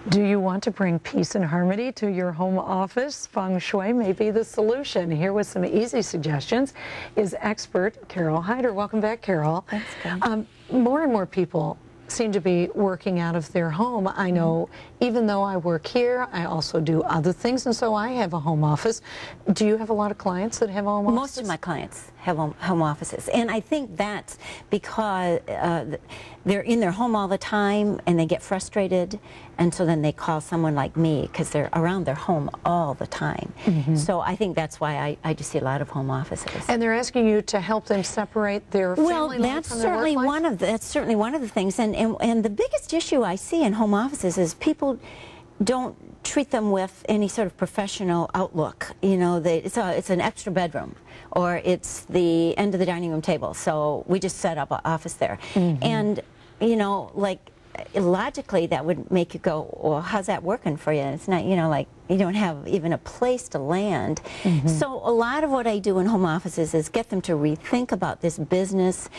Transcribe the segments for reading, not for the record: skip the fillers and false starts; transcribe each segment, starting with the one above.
Do you want to bring peace and harmony to your home office? Feng Shui may be the solution. Here with some easy suggestions is expert Carol Hyder. Welcome back, Carol. Thanks, Glenn. More and more people seem to be working out of their home. I know even though I work here, I also do other things, and so I have a home office. Do you have a lot of clients that have home offices? Most of my clients have home offices, and I think that's because they're in their home all the time and they get frustrated, and so then they call someone like me because they're around their home all the time. So I think that's why I just see a lot of home offices. And they're asking you to help them separate their family life from their work life? That's certainly one of the things, and the biggest issue I see in home offices is people don't treat them with any sort of professional outlook. You know, it's an extra bedroom, or it's the end of the dining room table, so we just set up an office there. And, you know, like, logically that would make you go, well, how's that working for you? It's not, you know, like, you don't have even a place to land. So a lot of what I do in home offices is get them to rethink about this business,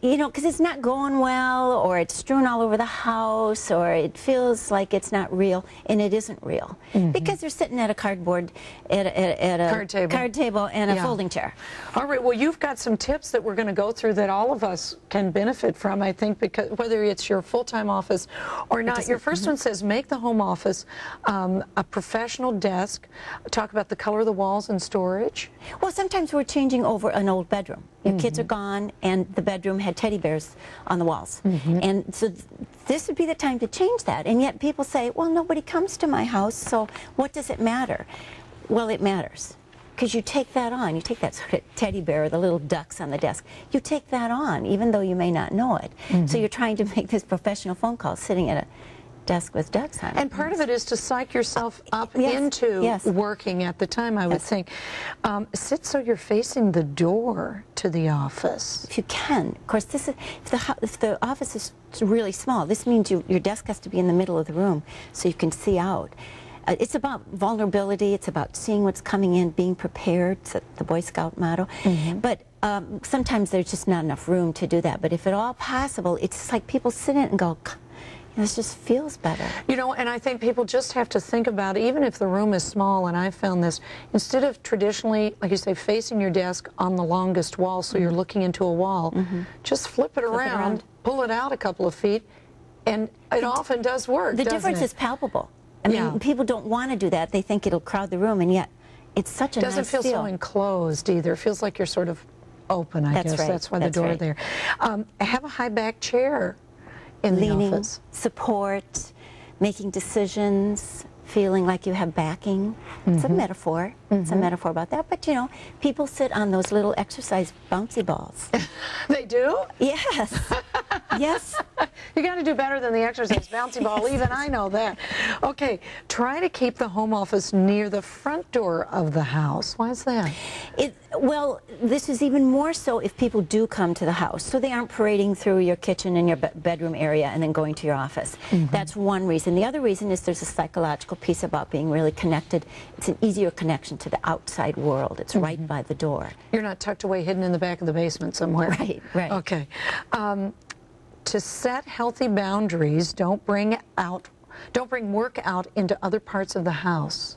you know, because it's not going well, or it's strewn all over the house, or it feels like it's not real, and it isn't real. Because they're sitting at a cardboard, at a card table and a folding chair. All right, well, you've got some tips that we're going to go through that all of us can benefit from, I think, because whether it's your full-time office or not. Your first one says make the home office a professional desk. Talk about the color of the walls and storage. Well, sometimes we're changing over an old bedroom. Your kids are gone, and the bedroom had teddy bears on the walls. And so this would be the time to change that. And yet people say, well, nobody comes to my house, so what does it matter? Well, it matters. Because you take that on. You take that sort of teddy bear, or the little ducks on the desk. You take that on, even though you may not know it. So you're trying to make this professional phone call sitting at a desk with ducks on it. And part of it is to psych yourself up into working at the time, I would think. Sit so you're facing the door to the office. If you can. Of course, this is, if the office is really small, this means your desk has to be in the middle of the room so you can see out. It's about vulnerability. It's about seeing what's coming in, being prepared. It's the Boy Scout motto. But sometimes there's just not enough room to do that. But if at all possible, it's just like people sit in it and go, this just feels better. You know, and I think people just have to think about, even if the room is small, and I've found this, instead of traditionally, like you say, facing your desk on the longest wall so you're looking into a wall, just flip it around, pull it out a couple of feet, and it often does work. The difference is palpable. I mean, people don't want to do that. They think it'll crowd the room, and yet it's such a nice feel. Doesn't feel so enclosed either. It feels like you're sort of open, I guess. That's why the door there. Have a high back chair in the office. Support, making decisions, feeling like you have backing. It's a metaphor. It's a metaphor about that. But, you know, people sit on those little exercise bouncy balls. They do? Yes. Yes. You got to do better than the exercise bouncy ball. Even I know that. Okay, try to keep the home office near the front door of the house. Why is that? Well, this is even more so if people do come to the house, so they aren't parading through your kitchen and your bedroom area and then going to your office. That's one reason. The other reason is there's a psychological piece about being really connected. It's an easier connection to the outside world. It's right by the door. You're not tucked away, hidden in the back of the basement somewhere. Right, right. Okay. To set healthy boundaries, don't bring work out into other parts of the house.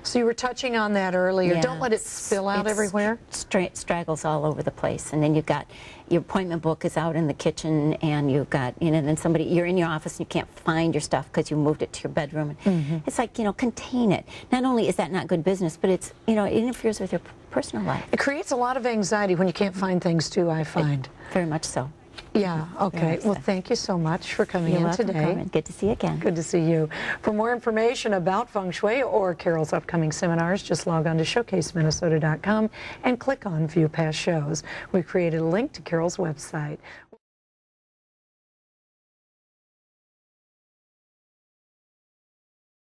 So you were touching on that earlier. Yeah, don't let it spill out everywhere. Straggles all over the place, and then you've got your appointment book is out in the kitchen, and you've got, you know, then you're in your office and you can't find your stuff because you moved it to your bedroom. It's like, you know, contain it. Not only is that not good business, but it's, you know, it interferes with your personal life. It creates a lot of anxiety when you can't find things too, I find. Very much so. Yeah, okay. Well, thank you so much for coming in today. You're welcome. Good to see you again. Good to see you. For more information about Feng Shui or Carol's upcoming seminars, just log on to showcaseminnesota.com and click on View Past Shows. We've created a link to Carol's website.